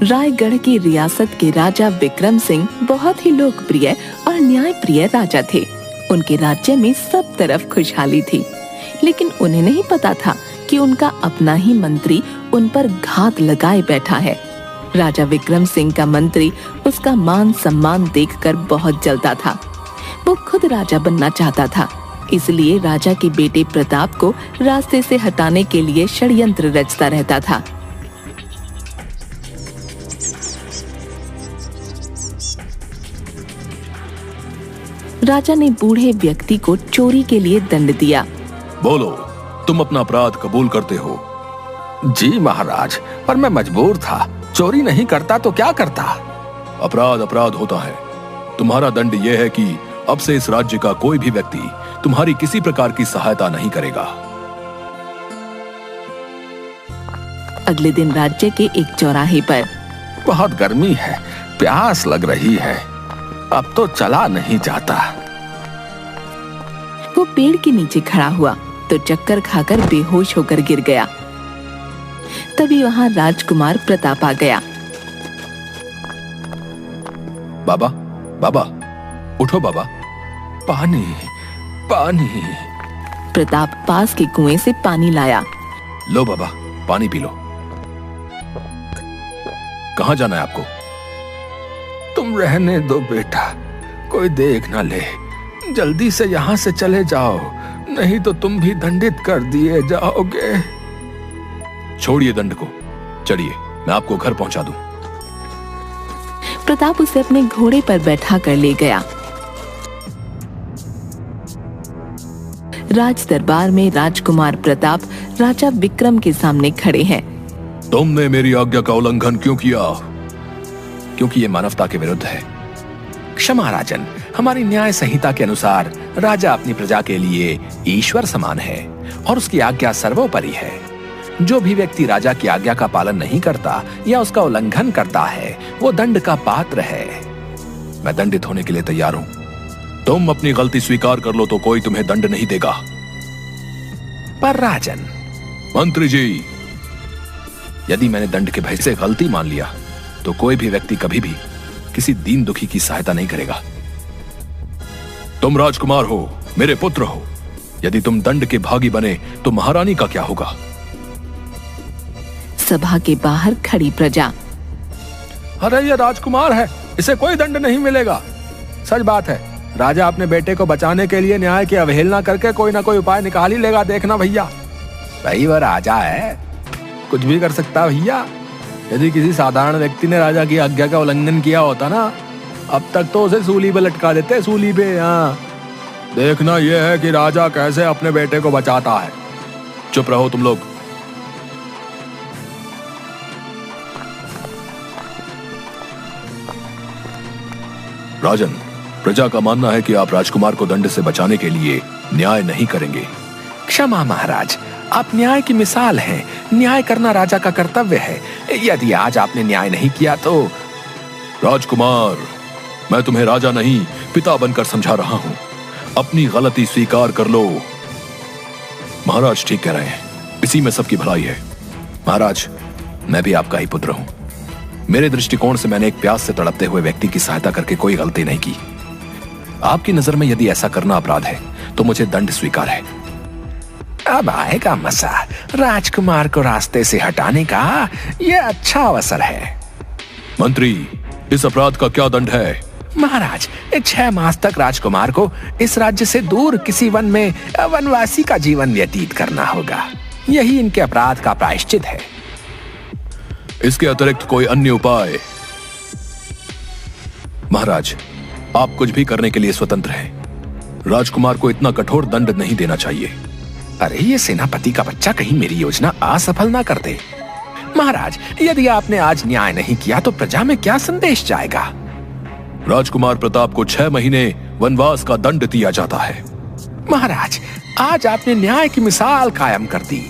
रायगढ़ की रियासत के राजा विक्रम सिंह बहुत ही लोकप्रिय और न्यायप्रिय राजा थे। उनके राज्य में सब तरफ खुशहाली थी, लेकिन उन्हें नहीं पता था कि उनका अपना ही मंत्री उन पर घात लगाए बैठा है। राजा विक्रम सिंह का मंत्री उसका मान सम्मान देखकर बहुत जलता था। वो खुद राजा बनना चाहता था, इसलिए राजा के बेटे प्रताप को रास्ते से हटाने के लिए षड्यंत्र रचता रहता था। राजा ने बूढ़े व्यक्ति को चोरी के लिए दंड दिया। बोलो, तुम अपना अपराध कबूल करते हो? जी महाराज, पर मैं मजबूर था। चोरी नहीं करता तो क्या करता। अपराध अपराध होता है। तुम्हारा दंड यह है कि अब से इस राज्य का कोई भी व्यक्ति तुम्हारी किसी प्रकार की सहायता नहीं करेगा। अगले दिन राज्य के एक चौराहे पर बहुत गर्मी है, प्यास लग रही है, अब तो चला नहीं जाता। वो पेड़ के नीचे खड़ा हुआ तो चक्कर खाकर बेहोश होकर गिर गया। तभी वहां राजकुमार प्रताप आ गया। बाबा, बाबा, उठो बाबा। पानी, पानी। प्रताप पास के कुएं से पानी लाया। लो बाबा, पानी पी लो। कहाँ जाना है आपको? तुम रहने दो बेटा, कोई देख ना ले। जल्दी से यहाँ से चले जाओ, नहीं तो तुम भी दंडित कर दिए जाओगे। छोड़िए दंड को, चलिए मैं आपको घर पहुंचा दूं। प्रताप उसे अपने घोड़े पर बैठा कर ले गया। राज दरबार में राजकुमार प्रताप राजा विक्रम के सामने खड़े हैं। तुमने मेरी आज्ञा का उल्लंघन क्यों किया? क्योंकि ये मानवता के विरुद्ध है। क्षमा राजन, हमारी न्याय संहिता के अनुसार राजा अपनी प्रजा के लिए ईश्वर समान है और उसकी आज्ञा सर्वोपरि है। जो भी व्यक्ति राजा की आज्ञा का पालन नहीं करता या उसका उल्लंघन करता है, वो दंड का पात्र है। मैं दंडित होने के लिए तैयार हूं। तुम अपनी गलती स्वीकार कर लो तो कोई तुम्हें दंड नहीं देगा। पर राजन। मंत्री जी, यदि मैंने दंड के भय से गलती मान लिया तो कोई भी व्यक्ति कभी भी किसी दीन दुखी की सहायता नहीं करेगा। तुम राजकुमार हो, मेरे पुत्र हो। यदि तुम दंड के भागी बने तो महारानी का क्या होगा? सभा के बाहर खड़ी प्रजा। अरे ये राजकुमार है, इसे कोई दंड नहीं मिलेगा। सच बात है, राजा अपने बेटे को बचाने के लिए न्याय की अवहेलना करके कोई ना कोई उपाय निकाल ही लेगा। देखना भैया, भाई वह राजा है, कुछ भी कर सकता भैया। यदि किसी साधारण व्यक्ति ने राजा की आज्ञा का उल्लंघन किया होता ना, अब तक तो उसे सूली पे लटका देते, सूली पे। हाँ, देखना यह है कि राजा कैसे अपने बेटे को बचाता है। चुप रहो तुम लोग। राजन, प्रजा का मानना है कि आप राजकुमार को दंड से बचाने के लिए न्याय नहीं करेंगे। क्षमा महाराज, आप न्याय की मिसाल हैं। न्याय करना राजा का कर्तव्य है। यदि आज आपने न्याय नहीं किया तो। राजकुमार, मैं तुम्हें राजा नहीं पिता बनकर समझा रहा हूं। अपनी गलती स्वीकार कर लो। महाराज ठीक कह रहे हैं, इसी में सबकी भलाई है। महाराज, मैं भी आपका ही पुत्र हूं। मेरे दृष्टिकोण से मैंने एक प्यास से तड़पते हुए व्यक्ति की सहायता करके कोई गलती नहीं की। आपकी नजर में यदि ऐसा करना अपराध है तो मुझे दंड स्वीकार है। अब आएगा मसा राजकुमार को रास्ते से हटाने का। यह अच्छा अवसर है। मंत्री, इस अपराध का क्या दंड है? महाराज, 6 मास तक राजकुमार को इस राज्य से दूर किसी वन में वनवासी का जीवन व्यतीत करना होगा। यही इनके अपराध का प्रायश्चित है। इसके अतिरिक्त कोई अन्य उपाय? महाराज, आप कुछ भी करने के लिए स्वतंत्र हैं। राजकुमार को इतना कठोर दंड नहीं देना चाहिए। अरे ये सेनापति का बच्चा कहीं मेरी योजना असफल ना कर दे। महाराज, यदि आपने आज न्याय नहीं किया तो प्रजा में क्या संदेश जाएगा? राजकुमार प्रताप को 6 महीने वनवास का दंड दिया जाता है। महाराज, आज आपने न्याय की मिसाल कायम कर दी।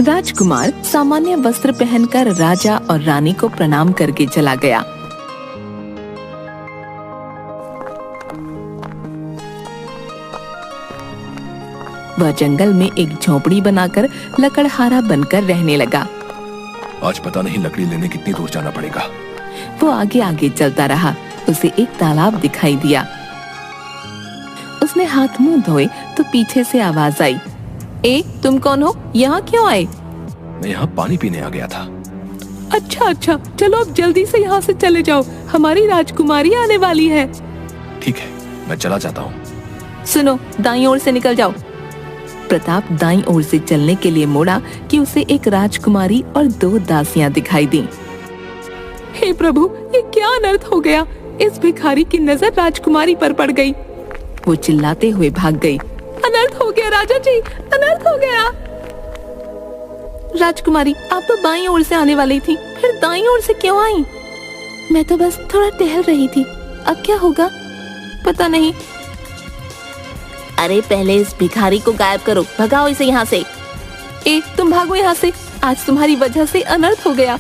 राजकुमार सामान्य वस्त्र पहनकर राजा और रानी को प्रणाम करके चला गया। वह जंगल में एक झोपड़ी बनाकर लकड़हारा बनकर रहने लगा। आज पता नहीं लकड़ी लेने कितनी दूर जाना पड़ेगा। वो आगे आगे चलता रहा। उसे एक तालाब दिखाई दिया। उसने हाथ मुंह धोए तो पीछे से आवाज आई, ए तुम कौन हो, यहाँ क्यों आए? मैं यहाँ पानी पीने आ गया था। अच्छा, चलो अब जल्दी से यहाँ से चले जाओ, हमारी राजकुमारी आने वाली है। ठीक है, मैं चला जाता हूँ। सुनो, दाईं ओर से निकल जाओ। प्रताप दाईं ओर से चलने के लिए मुड़ा कि उसे एक राजकुमारी और 2 दासियां दिखाई दी। हे प्रभु, ये क्या अनर्थ हो गया? इस भिखारी की नजर राजकुमारी पर पड़ गई। वो चिल्लाते हुए भाग गई। अनर्थ हो गया राजा जी, अनर्थ हो गया। राजकुमारी, आप तो बाईं ओर से आने वाली थी, फिर दाईं ओर से क्यों आई? मैं तो बस थोड़ा टहल रही थी, अब क्या होगा पता नहीं। अरे पहले इस भिखारी को गायब करो, भगाओ इसे यहाँ से। ए तुम भागो यहाँ से, आज तुम्हारी वजह से अनर्थ हो गया।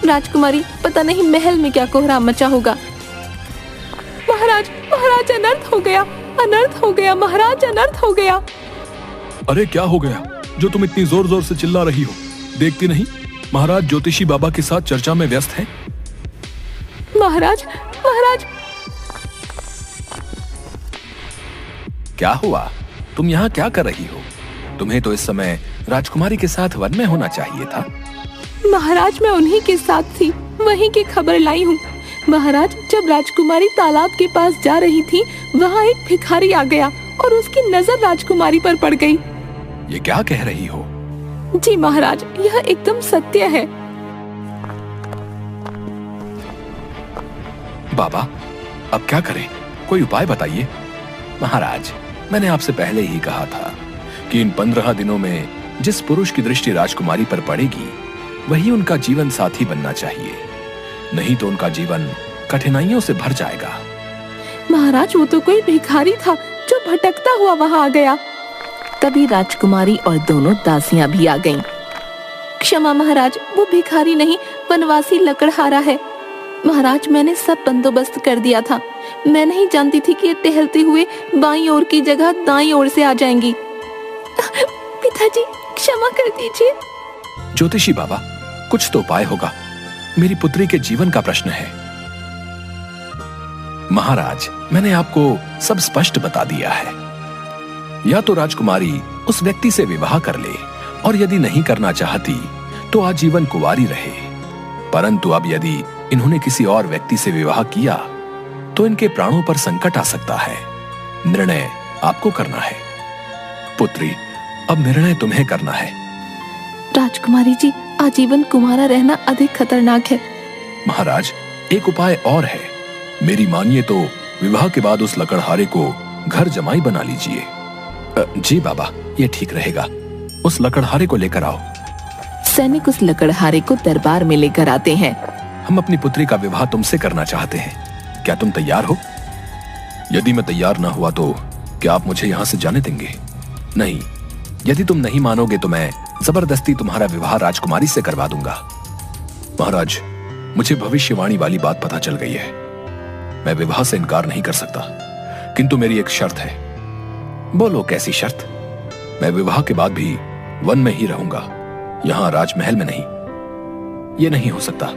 राजकुमारी, पता नहीं महल में क्या कोहराम मचा होगा। महाराज, महाराज अनर्थ हो गया, अनर्थ हो गया, महाराज अनर्थ हो गया। अरे क्या हो गया जो तुम इतनी जोर जोर से चिल्ला रही हो? देखती नहीं महाराज ज्योतिषी बाबा के साथ चर्चा में व्यस्त हैं। महाराज, महाराज। क्या हुआ? तुम यहाँ क्या कर रही हो? तुम्हें तो इस समय राजकुमारी के साथ वन में होना चाहिए था। महाराज, मैं उन्हीं के साथ थी, वहीं की खबर लाई हूँ। महाराज, जब राजकुमारी तालाब के पास जा रही थी, वहाँ एक भिखारी आ गया और उसकी नजर राजकुमारी पर पड़ गई। ये क्या कह रही हो? जी महाराज, यह एकदम सत्य है। बाबा, अब क्या करें? कोई उपाय बताइए। महाराज, मैंने आपसे पहले ही कहा था कि इन 15 दिनों में जिस पुरुष की दृष्टि राजकुमारी पर पड़ेगी वही उनका जीवन साथी बनना चाहिए, नहीं तो उनका जीवन कठिनाइयों से भर जाएगा। महाराज, वो तो कोई भिखारी था जो भटकता हुआ वहाँ आ गया। तभी राजकुमारी और दोनों दासियां भी आ गईं। क्षमा महाराज, वो भिखारी नहीं, वनवासी लकड़हारा है। महाराज, मैंने सब बंदोबस्त कर दिया था, मैं नहीं जानती थी कि ये टहलते हुए बाईं ओर की जगह दाईं ओर से आ जाएंगी। पिताजी, क्षमा कर दीजिए। ज्योतिषी बाबा, कुछ तो उपाय होगा, मेरी पुत्री के जीवन का प्रश्न है। महाराज, मैंने आपको सब स्पष्ट बता दिया है। या तो राजकुमारी उस व्यक्ति से विवाह कर ले, और यदि नहीं करना चाहती तो आजीवन कुंवारी रहे। परंतु अब यदि इन्होंने किसी और व्यक्ति से विवाह किया तो इनके प्राणों पर संकट आ सकता है। निर्णय आपको करना है। पुत्री, अब निर्णय तुम्हें करना है। राजकुमारी जी, आजीवन कुंवारा रहना अधिक खतरनाक है। महाराज, एक उपाय और है। मेरी मानिए तो विवाह के बाद उस लकड़हारे को घर जमाई बना लीजिए। जी बाबा, ये ठीक रहेगा। उस लकड़हारे को लेकर आओ। सैनिक उस लकड़हारे को दरबार में लेकर आते हैं। हम अपनी पुत्री का विवाह तुमसे करना चाहते हैं, क्या तुम तैयार हो? यदि मैं तैयार ना हुआ तो क्या आप मुझे यहाँ से जाने देंगे? नहीं, यदि तुम नहीं मानोगे तो मैं जबरदस्ती तुम्हारा विवाह राजकुमारी से करवा दूंगा। महाराज, मुझे भविष्यवाणी वाली बात पता चल गई है। मैं विवाह से इनकार नहीं कर सकता, किंतु मेरी एक शर्त है। बोलो, कैसी शर्त? मैं विवाह के बाद भी वन में ही रहूंगा, यहाँ राजमहल में नहीं। ये नहीं हो सकता।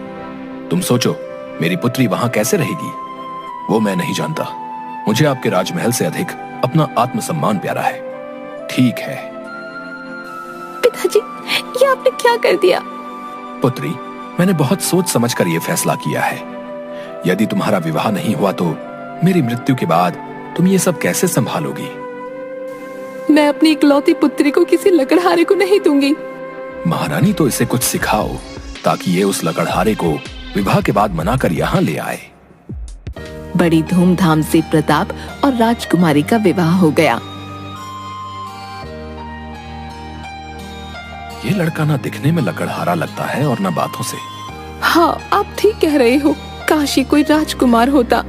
तुम सोचो, मेरी पुत्री वहां कैसे रहेगी? वो मैं नहीं जानता। मुझे आपके राजमहल से अधिक अपना आत्मसम्मान प्यारा है। ठीक है। पिताजी, ये आपने क्या कर दिया? पुत्री, मैंने बहुत सोच समझकर यह फैसला किया है। यदि तुम्हारा विवाह नहीं हुआ तो मेरी मृत्यु के बाद तुम ये सब कैसे संभालोगी? मैं अपनी इकलौती पुत्री को किसी लकड़हारे को नहीं दूंगी। महारानी, तो इसे कुछ सिखाओ ताकि ये उस लकड़हारे को विवाह के बाद मनाकर यहाँ ले आए। बड़ी धूमधाम से प्रताप और राजकुमारी का विवाह हो गया। ये लड़का ना दिखने में लकड़हारा लगता है और ना बातों से। हाँ, आप ठीक कह रहे हो। काश ये कोई राजकुमार होता।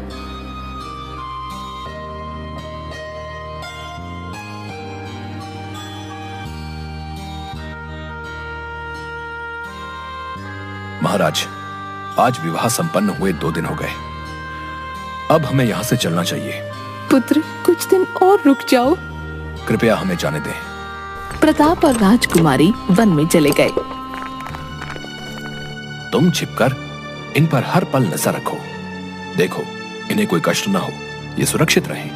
महाराज, आज विवाह संपन्न हुए 2 दिन हो गए। अब हमें यहाँ से चलना चाहिए। पुत्र, कुछ दिन और रुक जाओ। कृपया हमें जाने दें। प्रताप और राजकुमारी वन में चले गए। तुम छिपकर इन पर हर पल नजर रखो। देखो इन्हें कोई कष्ट ना हो, ये सुरक्षित रहें।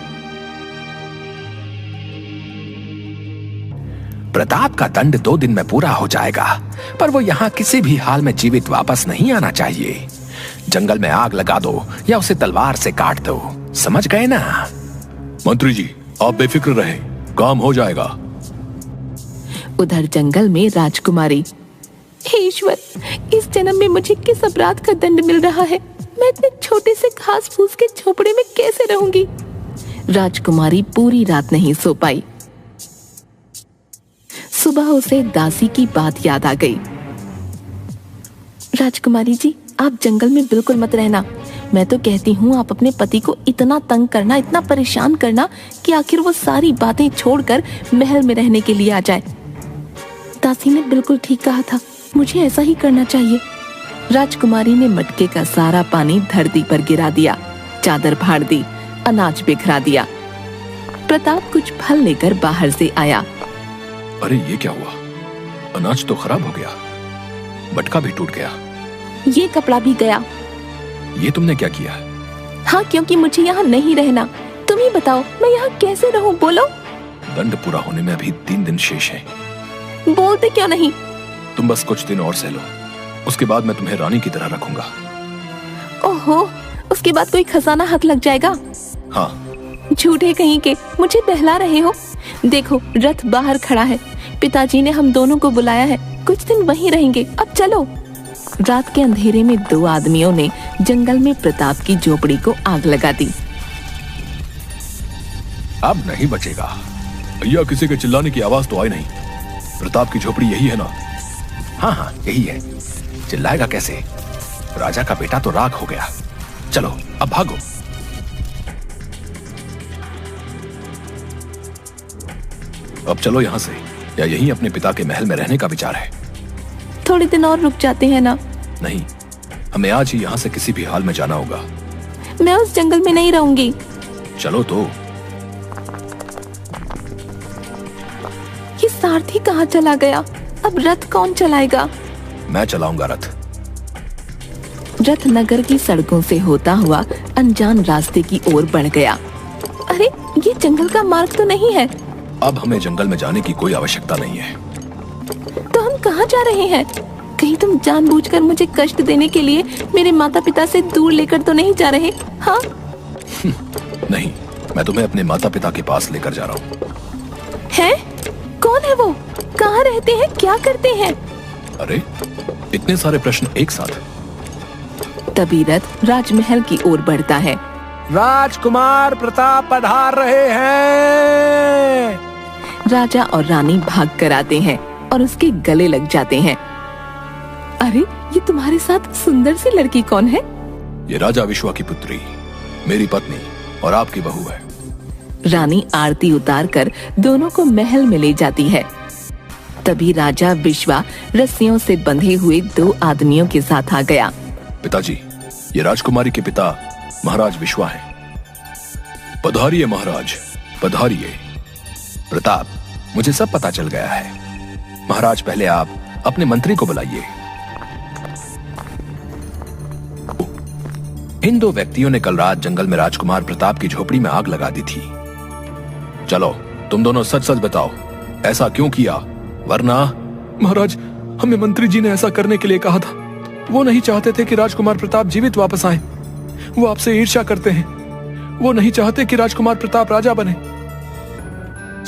प्रताप का दंड 2 दिन में पूरा हो जाएगा, पर वो यहाँ किसी भी हाल में जीवित वापस नहीं आना चाहिए। जंगल में आग लगा दो या उसे तलवार से काट दो, समझ गए ना? मंत्री जी आप बेफिक्र रहे, काम हो जाएगा। उधर जंगल में राजकुमारी, हे ईश्वर, इस जन्म में मुझे किस अपराध का दंड मिल रहा है? मैं इतने छोटे से घास फूस के झोपड़े में कैसे रहूंगी? राजकुमारी पूरी रात नहीं सो पाई। सुबह उसे दासी की बात याद आ गई। राजकुमारी जी, आप जंगल में बिल्कुल मत रहना। मैं तो कहती हूँ आप अपने पति को इतना तंग करना, इतना परेशान करना कि आखिर वो सारी बातें छोड़कर महल में रहने के लिए आ जाए। दासी ने बिल्कुल ठीक कहा था, मुझे ऐसा ही करना चाहिए। राजकुमारी ने मटके का सारा पानी धरती पर गिरा दिया, चादर फाड़ दी, अनाज बिखरा दिया। प्रताप कुछ फल लेकर बाहर से आया। अरे ये क्या हुआ? अनाज तो खराब हो गया, मटका भी टूट गया, ये कपड़ा भी गया। ये तुमने क्या किया? हाँ, क्योंकि मुझे यहाँ नहीं रहना। तुम ही बताओ मैं यहाँ कैसे रहूँ, बोलो। दंड पूरा होने में अभी 3 दिन शेष है। बोलते क्यों नहीं? तुम बस कुछ दिन और सह लो, उसके बाद मैं तुम्हें रानी की तरह रखूंगा। ओहो, उसके बाद कोई खजाना हाथ लग जाएगा? हाँ। झूठे कहीं के, मुझे बहला रहे हो। देखो रथ बाहर खड़ा है, पिताजी ने हम दोनों को बुलाया है, कुछ दिन वहीं रहेंगे। अब चलो। रात के अंधेरे में 2 आदमियों ने जंगल में प्रताप की झोपड़ी को आग लगा दी। अब नहीं बचेगा। भैया किसी के चिल्लाने की आवाज तो आई नहीं। प्रताप की झोपड़ी यही है ना? हाँ हाँ यही है। चिल्लाएगा कैसे? राजा का बेटा तो राख हो गया। चलो अब भागो। अब चलो यहाँ से, या यहीं अपने पिता के महल में रहने का विचार है? थोड़े दिन और रुक जाते हैं ना? नहीं, हमें आज ही यहाँ से किसी भी हाल में जाना होगा। मैं उस जंगल में नहीं रहूंगी। चलो तो। ये सारथी कहाँ चला गया? अब रथ कौन चलाएगा? मैं चलाऊंगा रथ। रथ नगर की सड़कों से होता हुआ अनजान रास्ते की ओर बढ़ गया। अरे ये जंगल का मार्ग तो नहीं है। अब हमें जंगल में जाने की कोई आवश्यकता नहीं है। तो हम कहाँ जा रहे हैं? कहीं तुम जानबूझकर मुझे कष्ट देने के लिए मेरे माता पिता से दूर लेकर तो नहीं जा रहे? हाँ? नहीं, मैं तुम्हें अपने माता पिता के पास लेकर जा रहा हूँ। है? कौन है वो? कहाँ रहते हैं? क्या करते हैं? अरे इतने सारे प्रश्न एक साथ। तभी रथ राजमहल की ओर बढ़ता है। राजकुमार प्रताप पधार रहे हैं। राजा और रानी भाग कर आते हैं और उसके गले लग जाते हैं। अरे ये तुम्हारे साथ सुंदर सी लड़की कौन है? ये राजा विश्वा की पुत्री, मेरी पत्नी और आपकी बहू है। रानी आरती उतारकर दोनों को महल में ले जाती है। तभी राजा विश्वा रस्सियों से बंधे हुए 2 आदमियों के साथ आ गया। पिताजी, ये राजकुमारी के पिता महाराज विश्वा हैं। पधारिए महाराज, पधारिए। प्रताप, मुझे सब पता चल गया है। महाराज पहले आप अपने मंत्री को बुलाइए। इन 2 व्यक्तियों ने कल रात जंगल में राजकुमार प्रताप की झोपड़ी में आग लगा दी थी। चलो तुम दोनों सच सच बताओ, ऐसा क्यों किया? वरना महाराज, हमें मंत्री जी ने ऐसा करने के लिए कहा था। वो नहीं चाहते थे कि राजकुमार प्रताप जीवित वापस आए। वो आपसे ईर्ष्या करते हैं। वो नहीं चाहते कि राजकुमार प्रताप राजा बने।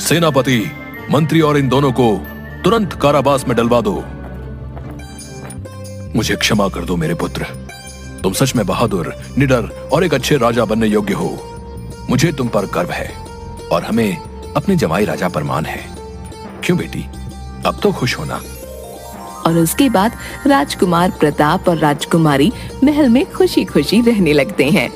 सेनापति, मंत्री और इन दोनों को तुरंत कारावास में डलवा दो। मुझे क्षमा कर दो मेरे पुत्र। तुम सच में बहादुर, निडर और एक अच्छे राजा बनने योग्य हो। मुझे तुम पर गर्व है और हमें अपने जमाई राजा पर मान है। क्यों बेटी, अब तो खुश होना। और उसके बाद राजकुमार प्रताप और राजकुमारी महल में खुशी खुशी रहने लगते हैं।